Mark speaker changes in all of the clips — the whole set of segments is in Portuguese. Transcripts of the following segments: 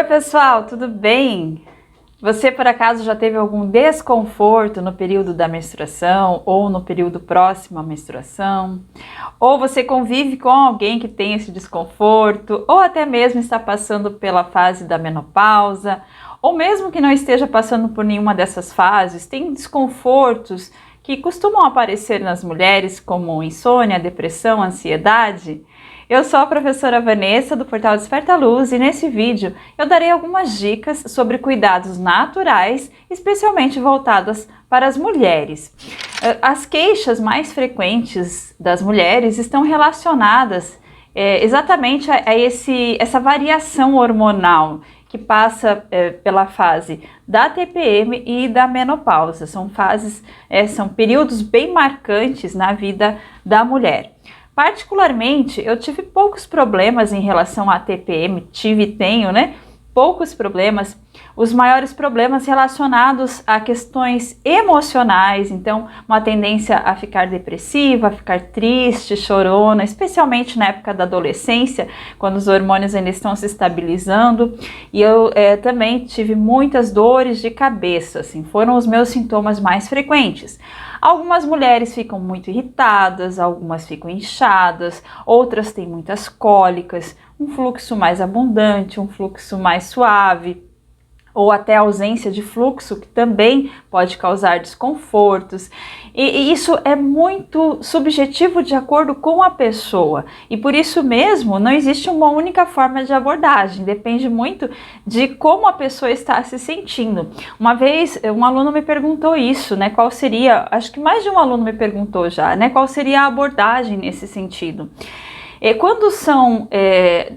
Speaker 1: Oi pessoal, tudo bem? Você por acaso já teve algum desconforto no período da menstruação ou no período próximo à menstruação? Ou você convive com alguém que tem esse desconforto, ou até mesmo está passando pela fase da menopausa, ou mesmo que não esteja passando por nenhuma dessas fases, tem desconfortos que costumam aparecer nas mulheres como insônia, depressão, ansiedade? Eu sou a professora Vanessa do portal Desperta Luz e nesse vídeo eu darei algumas dicas sobre cuidados naturais, especialmente voltadas para as mulheres. As queixas mais frequentes das mulheres estão relacionadas exatamente a essa variação hormonal que passa pela fase da TPM e da menopausa. São são períodos bem marcantes na vida da mulher. Particularmente, eu tive poucos problemas em relação à TPM, tive e tenho, né? Poucos problemas, os maiores problemas relacionados a questões emocionais, então uma tendência a ficar depressiva, a ficar triste, chorona, especialmente na época da adolescência, quando os hormônios ainda estão se estabilizando, e eu também tive muitas dores de cabeça, assim, foram os meus sintomas mais frequentes. Algumas mulheres ficam muito irritadas, algumas ficam inchadas, outras têm muitas cólicas, um fluxo mais abundante, um fluxo mais suave, ou até ausência de fluxo, que também pode causar desconfortos. E isso é muito subjetivo de acordo com a pessoa. E por isso mesmo, não existe uma única forma de abordagem. Depende muito de como a pessoa está se sentindo. Uma vez, um aluno me perguntou isso, né? Qual seria, acho que mais de um aluno me perguntou já, né? Qual seria a abordagem nesse sentido? Quando são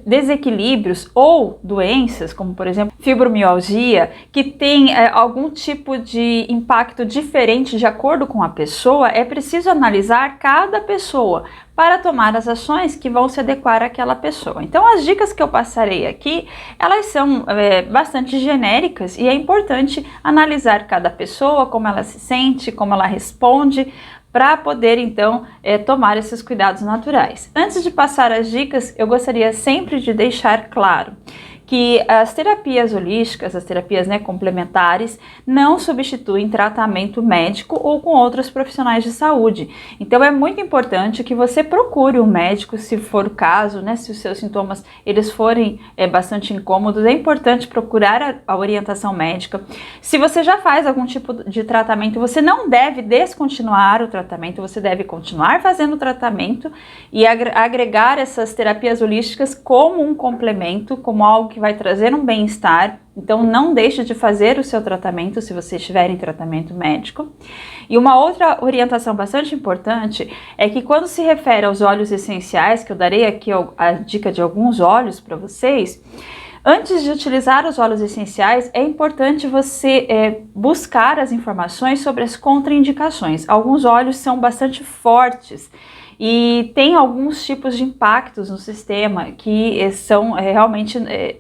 Speaker 1: desequilíbrios ou doenças, como por exemplo fibromialgia, que tem algum tipo de impacto diferente de acordo com a pessoa, é preciso analisar cada pessoa para tomar as ações que vão se adequar àquela pessoa. Então as dicas que eu passarei aqui, elas são bastante genéricas e é importante analisar cada pessoa, como ela se sente, como ela responde, para poder então tomar esses cuidados naturais. Antes de passar as dicas, eu gostaria sempre de deixar claro que as terapias holísticas, as terapias complementares, não substituem tratamento médico ou com outros profissionais de saúde. Então é muito importante que você procure um médico, se for o caso, né, se os seus sintomas eles forem bastante incômodos, é importante procurar a orientação médica. Se você já faz algum tipo de tratamento, você não deve descontinuar o tratamento, você deve continuar fazendo o tratamento e agregar essas terapias holísticas como um complemento, como algo que vai trazer um bem-estar. Então não deixe de fazer o seu tratamento se você estiver em tratamento médico. E uma outra orientação bastante importante é que quando se refere aos óleos essenciais, que eu darei aqui a dica de alguns óleos para vocês, antes de utilizar os óleos essenciais, é importante você buscar as informações sobre as contraindicações. Alguns óleos são bastante fortes e tem alguns tipos de impactos no sistema que são realmente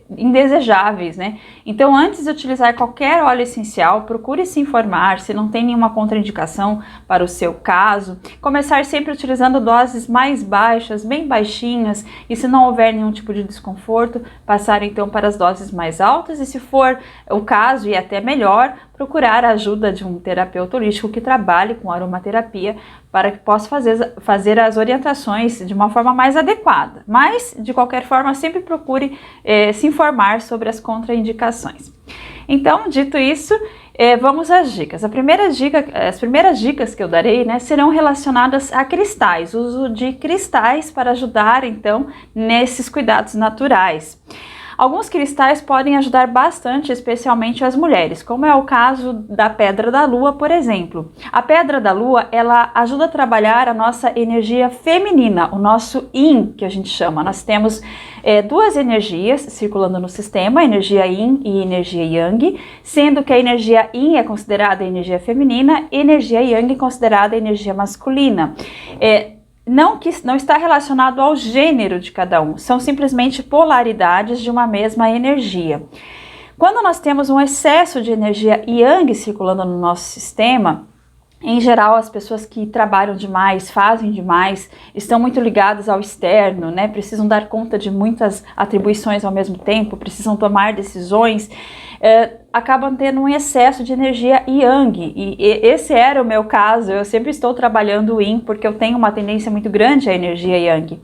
Speaker 1: indesejáveis, né? Então, antes de utilizar qualquer óleo essencial, procure se informar se não tem nenhuma contraindicação para o seu caso. Começar sempre utilizando doses mais baixas, bem baixinhas, e se não houver nenhum tipo de desconforto, passar então para as doses mais altas e, se for o caso e até melhor, procurar a ajuda de um terapeuta holístico que trabalhe com aromaterapia para que possa fazer as orientações de uma forma mais adequada. Mas, de qualquer forma, sempre procure se informar sobre as contraindicações. Então, dito isso, vamos às dicas. As primeiras dicas que eu darei, né, serão relacionadas a cristais, uso de cristais para ajudar, então, nesses cuidados naturais. Alguns cristais podem ajudar bastante, especialmente as mulheres, como é o caso da Pedra da Lua, por exemplo. A Pedra da Lua, ela ajuda a trabalhar a nossa energia feminina, o nosso Yin, que a gente chama. Nós temos duas energias circulando no sistema, a energia Yin e energia Yang, sendo que a energia Yin é considerada a energia feminina e a energia Yang é considerada a energia masculina. Não está relacionado ao gênero de cada um, são simplesmente polaridades de uma mesma energia. Quando nós temos um excesso de energia Yang circulando no nosso sistema, Em geral, as pessoas que trabalham demais, fazem demais, estão muito ligadas ao externo, né? Precisam dar conta de muitas atribuições ao mesmo tempo, precisam tomar decisões, acabam tendo um excesso de energia Yang. E esse era o meu caso. Eu sempre estou trabalhando o Yin porque eu tenho uma tendência muito grande à energia Yang.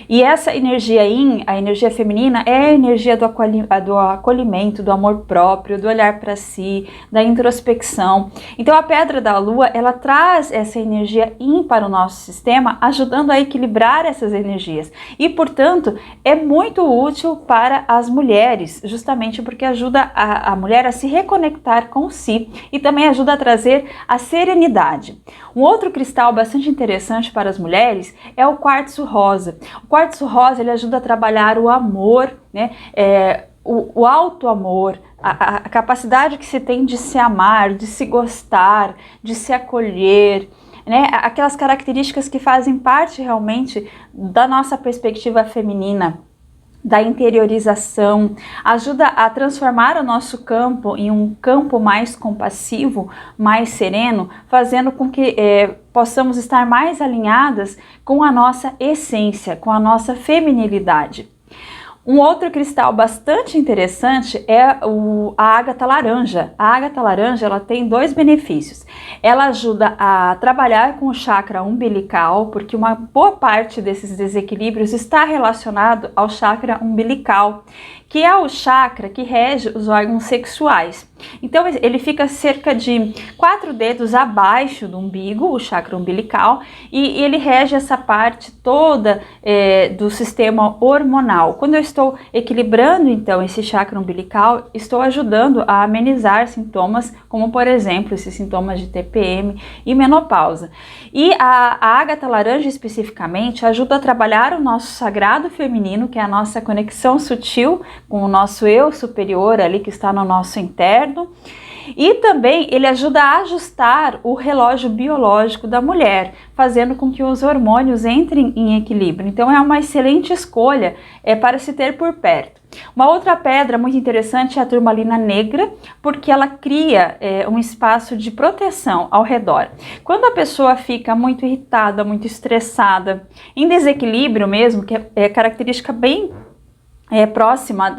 Speaker 1: E essa energia Yin, a energia feminina, é a energia do acolhimento, do amor próprio, do olhar para si, da introspecção. Então a pedra da lua, ela traz essa energia Yin para o nosso sistema, ajudando a equilibrar essas energias. E, portanto, é muito útil para as mulheres, justamente porque ajuda a mulher a se reconectar com si e também ajuda a trazer a serenidade. Um outro cristal bastante interessante para as mulheres é o quartzo rosa. O quartzo rosa, ele ajuda a trabalhar o amor, né? O auto-amor, a capacidade que se tem de se amar, de se gostar, de se acolher, né? Aquelas características que fazem parte realmente da nossa perspectiva feminina, da interiorização, ajuda a transformar o nosso campo em um campo mais compassivo, mais sereno, fazendo com que possamos estar mais alinhadas com a nossa essência, com a nossa feminilidade. Um outro cristal bastante interessante é a ágata laranja. A ágata laranja, ela tem dois benefícios. Ela ajuda a trabalhar com o chakra umbilical, porque uma boa parte desses desequilíbrios está relacionado ao chakra umbilical, que é o chakra que rege os órgãos sexuais. Então ele fica cerca de 4 dedos abaixo do umbigo, o chakra umbilical, e ele rege essa parte toda do sistema hormonal. Quando eu estou equilibrando então esse chakra umbilical, estou ajudando a amenizar sintomas como, por exemplo, esses sintomas de TPM e menopausa. E a ágata laranja especificamente ajuda a trabalhar o nosso sagrado feminino, que é a nossa conexão sutil com o nosso eu superior ali que está no nosso interno. E também ele ajuda a ajustar o relógio biológico da mulher, fazendo com que os hormônios entrem em equilíbrio. Então é uma excelente escolha para se ter por perto. Uma outra pedra muito interessante é a turmalina negra, porque ela cria um espaço de proteção ao redor. Quando a pessoa fica muito irritada, muito estressada, em desequilíbrio mesmo, que é característica bem próxima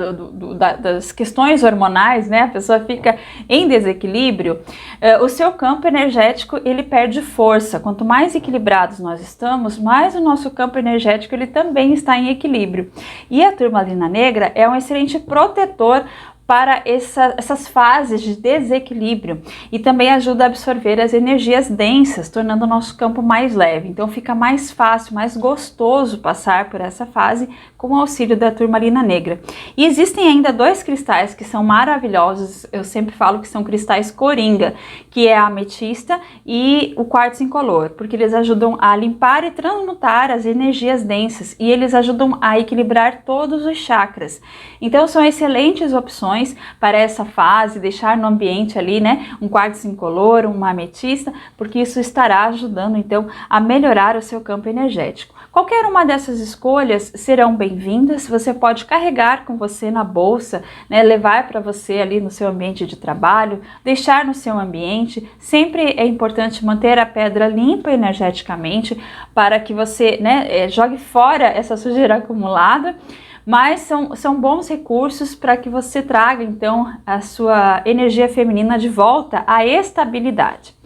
Speaker 1: das questões hormonais, né? A pessoa fica em desequilíbrio, o seu campo energético ele perde força. Quanto mais equilibrados nós estamos, mais o nosso campo energético ele também está em equilíbrio. E a turmalina negra é um excelente protetor para essas fases de desequilíbrio e também ajuda a absorver as energias densas, tornando o nosso campo mais leve. Então fica mais fácil, mais gostoso passar por essa fase com o auxílio da turmalina negra. E existem ainda 2 cristais que são maravilhosos, eu sempre falo que são cristais coringa, que é a ametista e o quartzo incolor, porque eles ajudam a limpar e transmutar as energias densas e eles ajudam a equilibrar todos os chakras. Então são excelentes opções para essa fase, deixar no ambiente ali, né, um quartzo incolor, uma ametista, porque isso estará ajudando então a melhorar o seu campo energético. Qualquer uma dessas escolhas serão bem-vindas, você pode carregar com você na bolsa, né, levar para você ali no seu ambiente de trabalho, deixar no seu ambiente. Sempre é importante manter a pedra limpa energeticamente para que você, né, jogue fora essa sujeira acumulada. Mas são bons recursos para que você traga, então, a sua energia feminina de volta à estabilidade.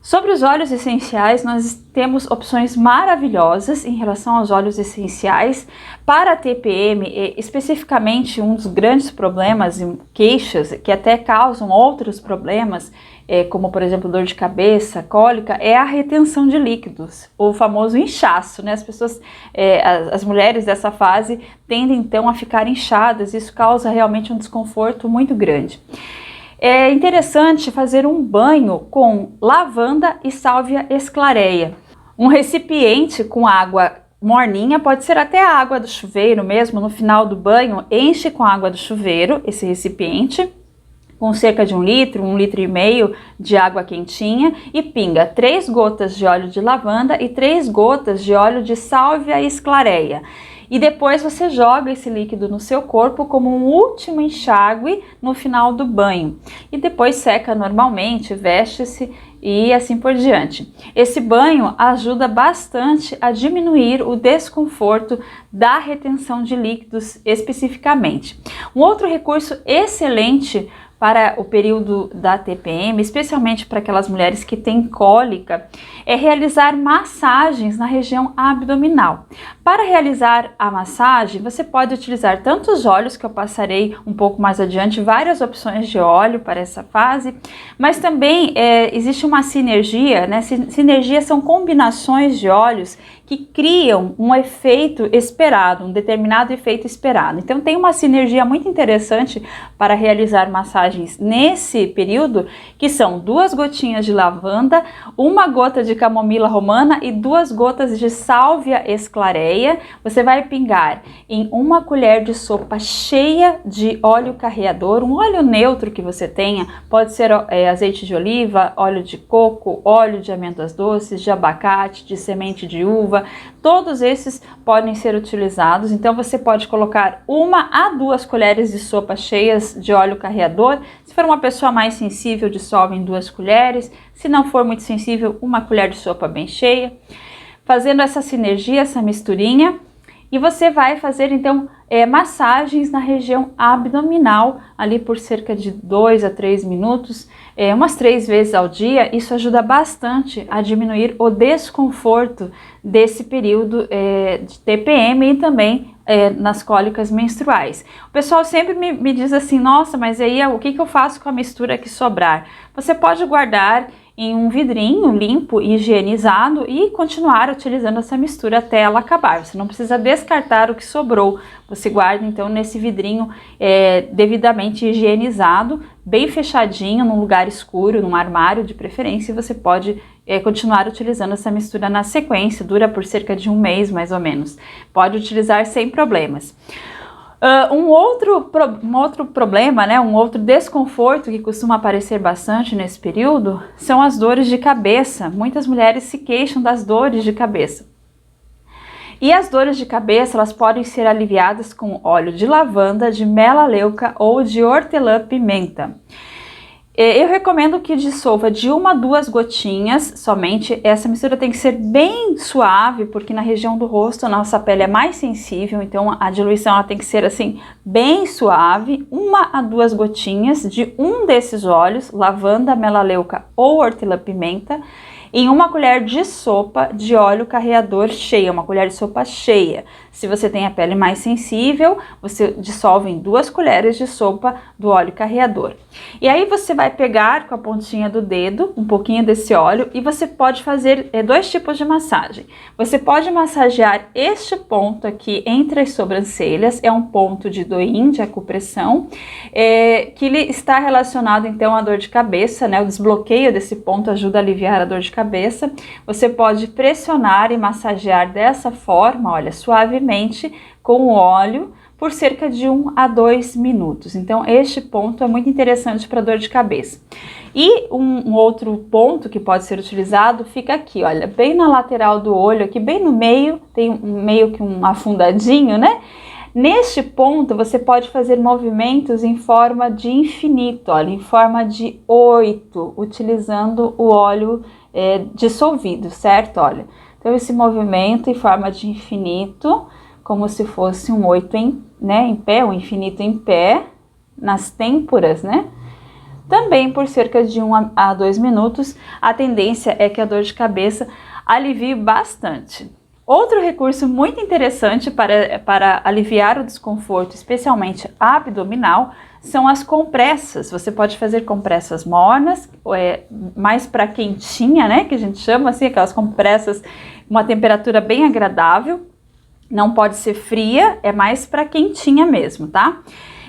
Speaker 1: Sobre os óleos essenciais, nós temos opções maravilhosas em relação aos óleos essenciais. Para a TPM, especificamente um dos grandes problemas e queixas que até causam outros problemas, como por exemplo dor de cabeça, cólica, é a retenção de líquidos, o famoso inchaço, né? As pessoas, as mulheres dessa fase tendem então a ficar inchadas, isso causa realmente um desconforto muito grande. É interessante fazer um banho com lavanda e sálvia esclareia. Um recipiente com água morninha, pode ser até a água do chuveiro mesmo, no final do banho, enche com a água do chuveiro esse recipiente, com cerca de 1 litro, 1,5 litros de água quentinha e pinga 3 gotas de óleo de lavanda e 3 gotas de óleo de sálvia esclareia. e depois você joga esse líquido no seu corpo como um último enxágue no final do banho. E depois seca normalmente, veste-se e assim por diante. Esse banho ajuda bastante a diminuir o desconforto da retenção de líquidos especificamente. Um outro recurso excelente para o período da TPM, especialmente para aquelas mulheres que têm cólica, é realizar massagens na região abdominal. Para realizar a massagem, você pode utilizar tanto os óleos, que eu passarei um pouco mais adiante, várias opções de óleo para essa fase, mas também existe uma sinergia, né? Sinergia são combinações de óleos que criam um efeito esperado, um determinado efeito esperado. Então tem uma sinergia muito interessante para realizar massagens nesse período, que são 2 gotinhas de lavanda, 1 gota de camomila romana e 2 gotas de sálvia esclareia. Você vai pingar em 1 colher de sopa cheia de óleo carreador, um óleo neutro que você tenha, pode ser azeite de oliva, óleo de coco, óleo de amêndoas doces, de abacate, de semente de uva. Todos esses podem ser utilizados, então você pode colocar 1 a 2 colheres de sopa cheias de óleo carreador. Se for uma pessoa mais sensível, dissolve em 2 colheres. Se não for muito sensível, 1 colher de sopa bem cheia. Fazendo essa sinergia, essa misturinha, e você vai fazer então massagens na região abdominal, ali por cerca de 2 a 3 minutos, umas 3 vezes ao dia. Isso ajuda bastante a diminuir o desconforto desse período de TPM e também nas cólicas menstruais. O pessoal sempre me diz assim: nossa, mas aí o que eu faço com a mistura que sobrar? Você pode guardar em um vidrinho limpo e higienizado e continuar utilizando essa mistura até ela acabar. Você não precisa descartar o que sobrou. Você guarda então nesse vidrinho devidamente higienizado, bem fechadinho, num lugar escuro, num armário de preferência, e você pode continuar utilizando essa mistura na sequência. Dura por cerca de 1 mês mais ou menos. Pode utilizar sem problemas. Um outro problema, né, um outro desconforto que costuma aparecer bastante nesse período são as dores de cabeça. Muitas mulheres se queixam das dores de cabeça. E as dores de cabeça, elas podem ser aliviadas com óleo de lavanda, de melaleuca ou de hortelã-pimenta. Eu recomendo que dissolva de 1 a 2 gotinhas somente. Essa mistura tem que ser bem suave, porque na região do rosto a nossa pele é mais sensível, então a diluição ela tem que ser assim bem suave. 1 a 2 gotinhas de um desses óleos, lavanda, melaleuca ou hortelã-pimenta, em 1 colher de sopa de óleo carreador cheia, 1 colher de sopa cheia. Se você tem a pele mais sensível, você dissolve em 2 colheres de sopa do óleo carreador. E aí você vai pegar com a pontinha do dedo um pouquinho desse óleo e você pode fazer 2 tipos de massagem. Você pode massagear este ponto aqui entre as sobrancelhas, é um ponto de do-in, de acupressão, que ele está relacionado então à dor de cabeça, né? O desbloqueio desse ponto ajuda a aliviar a dor de cabeça. Você pode pressionar e massagear dessa forma, olha, suavemente, com o óleo, por cerca de 1 a 2 minutos. Então, este ponto é muito interessante para dor de cabeça. E um outro ponto que pode ser utilizado fica aqui, olha, bem na lateral do olho, aqui bem no meio, tem meio que um afundadinho, né? Neste ponto, você pode fazer movimentos em forma de infinito, olha, em forma de 8, utilizando o óleo dissolvido, certo? Olha, então esse movimento em forma de infinito, como se fosse um 8 em pé, um infinito em pé, nas têmporas, né? Também por cerca de 1 a 2 minutos, a tendência é que a dor de cabeça alivie bastante. Outro recurso muito interessante para aliviar o desconforto, especialmente abdominal, são as compressas. Você pode fazer compressas mornas, mais para quentinha, né? Que a gente chama assim, aquelas compressas, uma temperatura bem agradável. Não pode ser fria, é mais para quentinha mesmo, tá?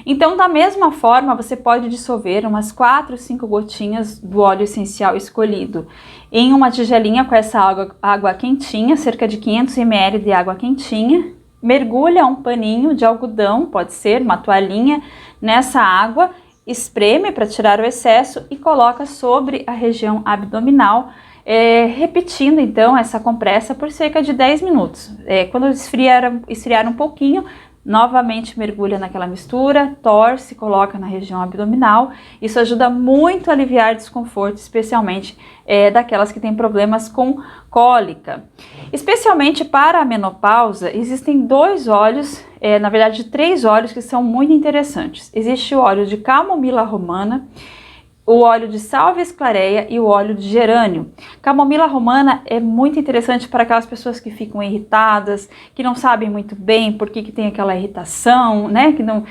Speaker 1: Então, da mesma forma, você pode dissolver umas 4 ou 5 gotinhas do óleo essencial escolhido em uma tigelinha com essa água quentinha, cerca de 500 ml de água quentinha. Mergulha um paninho de algodão, pode ser uma toalhinha, nessa água, espreme para tirar o excesso e coloca sobre a região abdominal. repetindo então essa compressa por cerca de 10 minutos. Quando esfriar um pouquinho, novamente mergulha naquela mistura, torce, coloca na região abdominal. Isso ajuda muito a aliviar desconforto, especialmente daquelas que têm problemas com cólica. Especialmente para a menopausa, existem 2 óleos, na verdade 3 óleos que são muito interessantes. Existe o óleo de camomila romana, o óleo de sálvia esclareia e o óleo de gerânio. Camomila romana é muito interessante para aquelas pessoas que ficam irritadas, que não sabem muito bem por que tem aquela irritação, né? Que não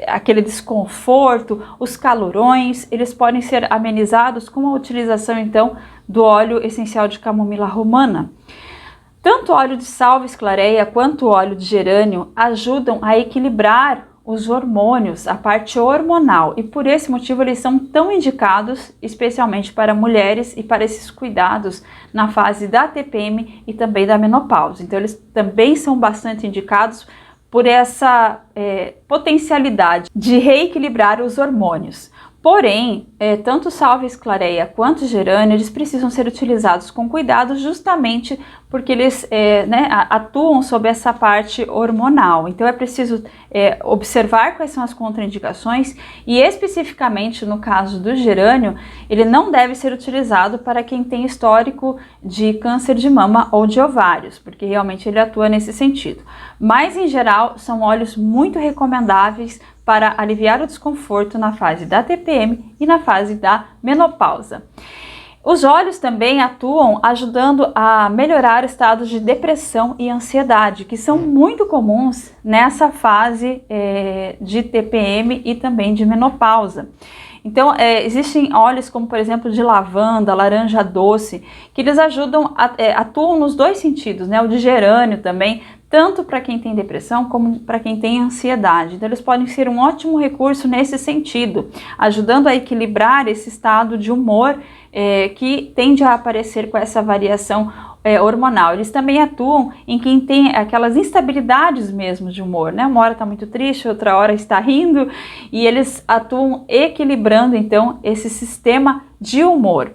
Speaker 1: aquele desconforto, os calorões, eles podem ser amenizados com a utilização então do óleo essencial de camomila romana. Tanto o óleo de sálvia esclareia quanto o óleo de gerânio ajudam a equilibrar os hormônios, a parte hormonal, e por esse motivo eles são tão indicados, especialmente para mulheres e para esses cuidados na fase da TPM e também da menopausa. Então eles também são bastante indicados por essa potencialidade de reequilibrar os hormônios. Porém, tanto sálvia esclareia quanto gerânio, eles precisam ser utilizados com cuidado justamente porque eles atuam sobre essa parte hormonal. Então é preciso observar quais são as contraindicações e especificamente no caso do gerânio, ele não deve ser utilizado para quem tem histórico de câncer de mama ou de ovários, porque realmente ele atua nesse sentido. Mas em geral são óleos muito recomendáveis para aliviar o desconforto na fase da TPM e na fase da menopausa. Os óleos também atuam ajudando a melhorar estados de depressão e ansiedade, que são muito comuns nessa fase de TPM e também de menopausa. Então, existem óleos como, por exemplo, de lavanda, laranja doce, que eles ajudam, atuam nos 2 sentidos, né? O de gerânio também, tanto para quem tem depressão como para quem tem ansiedade. Então, eles podem ser um ótimo recurso nesse sentido, ajudando a equilibrar esse estado de humor que tende a aparecer com essa variação hormonal. Eles também atuam em quem tem aquelas instabilidades mesmo de humor, né? Uma hora está muito triste, outra hora está rindo, e eles atuam equilibrando então esse sistema de humor.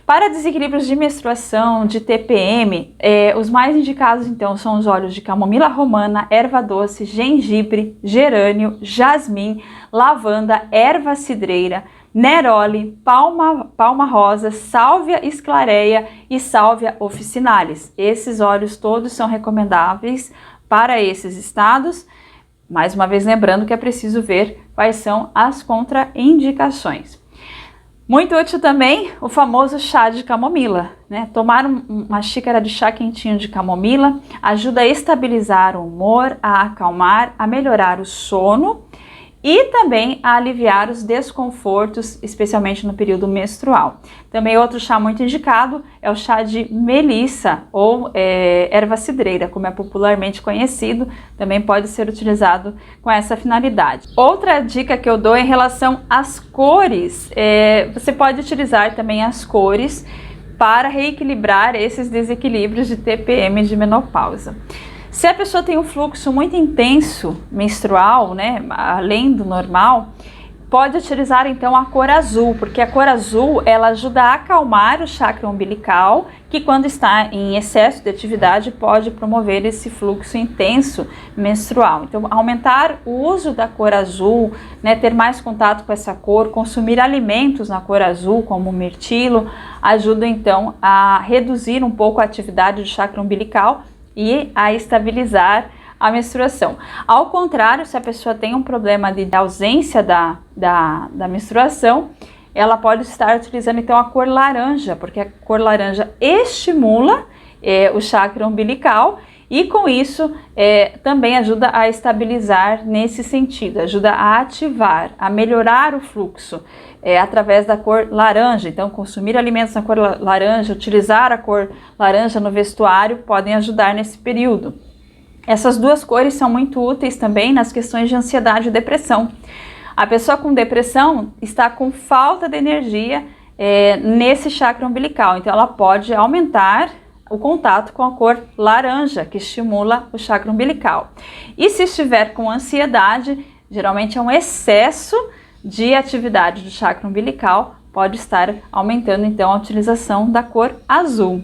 Speaker 1: Para desequilíbrios de menstruação, de TPM, os mais indicados então são os óleos de camomila romana, erva doce, gengibre, gerânio, jasmim, lavanda, erva cidreira, neroli, palma rosa, sálvia esclareia e sálvia officinalis. Esses óleos todos são recomendáveis para esses estados. Mais uma vez lembrando que é preciso ver quais são as contraindicações. Muito útil também o famoso chá de camomila, né? Tomar uma xícara de chá quentinho de camomila ajuda a estabilizar o humor, a acalmar, a melhorar o sono e também a aliviar os desconfortos, especialmente no período menstrual. Também outro chá muito indicado é o chá de melissa ou erva cidreira, como é popularmente conhecido, também pode ser utilizado com essa finalidade. Outra dica que eu dou é em relação às cores. Você pode utilizar também as cores para reequilibrar esses desequilíbrios de TPM e de menopausa. Se a pessoa tem um fluxo muito intenso menstrual, né, além do normal, pode utilizar então a cor azul, porque a cor azul ela ajuda a acalmar o chakra umbilical, que quando está em excesso de atividade pode promover esse fluxo intenso menstrual. Então, aumentar o uso da cor azul, né, ter mais contato com essa cor, consumir alimentos na cor azul, como o mirtilo, ajuda então a reduzir um pouco a atividade do chakra umbilical e a estabilizar a menstruação. Ao contrário, se a pessoa tem um problema de ausência da menstruação, ela pode estar utilizando então a cor laranja, porque a cor laranja estimula o chakra umbilical e com isso também ajuda a estabilizar nesse sentido, ajuda a ativar, a melhorar o fluxo através da cor laranja. Então, consumir alimentos na cor laranja, utilizar a cor laranja no vestuário podem ajudar nesse período. Essas 2 cores são muito úteis também nas questões de ansiedade e depressão. A pessoa com depressão está com falta de energia nesse chakra umbilical, então ela pode aumentar o contato com a cor laranja, que estimula o chakra umbilical. E se estiver com ansiedade, geralmente é um excesso de atividade do chakra umbilical, pode estar aumentando então a utilização da cor azul.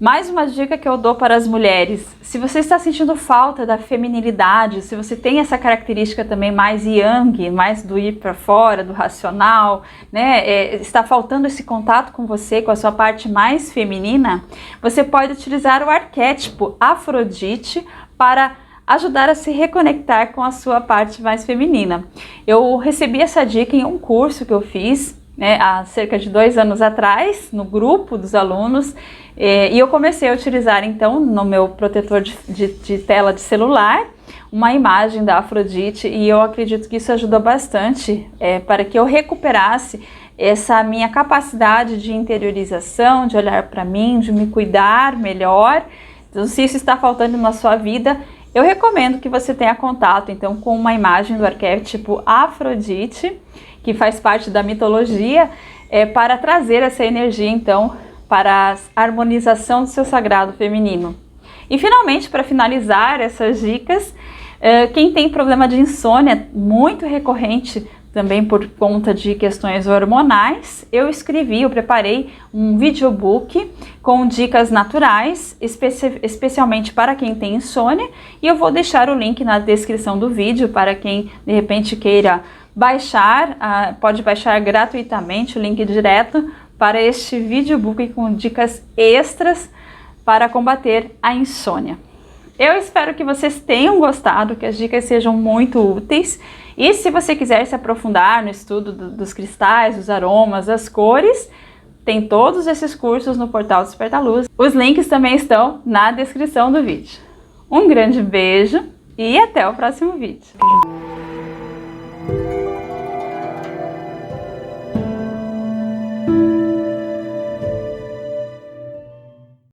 Speaker 1: Mais uma dica que eu dou para as mulheres: se você está sentindo falta da feminilidade, se você tem essa característica também mais yang, mais do ir para fora, do racional, né, está faltando esse contato com você, com a sua parte mais feminina, você pode utilizar o arquétipo Afrodite para ajudar a se reconectar com a sua parte mais feminina. Eu recebi essa dica em um curso que eu fiz, né, há cerca de 2 anos atrás, no grupo dos alunos, e eu comecei a utilizar então no meu protetor de tela de celular uma imagem da Afrodite, e eu acredito que isso ajudou bastante para que eu recuperasse essa minha capacidade de interiorização, de olhar para mim, de me cuidar melhor. Então, se isso está faltando na sua vida, eu recomendo que você tenha contato então com uma imagem do arquétipo Afrodite, que faz parte da mitologia, para trazer essa energia então para a harmonização do seu sagrado feminino. E finalmente, para finalizar essas dicas, quem tem problema de insônia muito recorrente também por conta de questões hormonais, eu preparei um videobook com dicas naturais, especialmente para quem tem insônia, e eu vou deixar o link na descrição do vídeo para quem de repente queira baixar, pode baixar gratuitamente o link direto para este videobook com dicas extras para combater a insônia. Eu espero que vocês tenham gostado, que as dicas sejam muito úteis. E se você quiser se aprofundar no estudo dos cristais, dos aromas, das cores, tem todos esses cursos no portal Despertar Luz. Os links também estão na descrição do vídeo. Um grande beijo e até o próximo vídeo.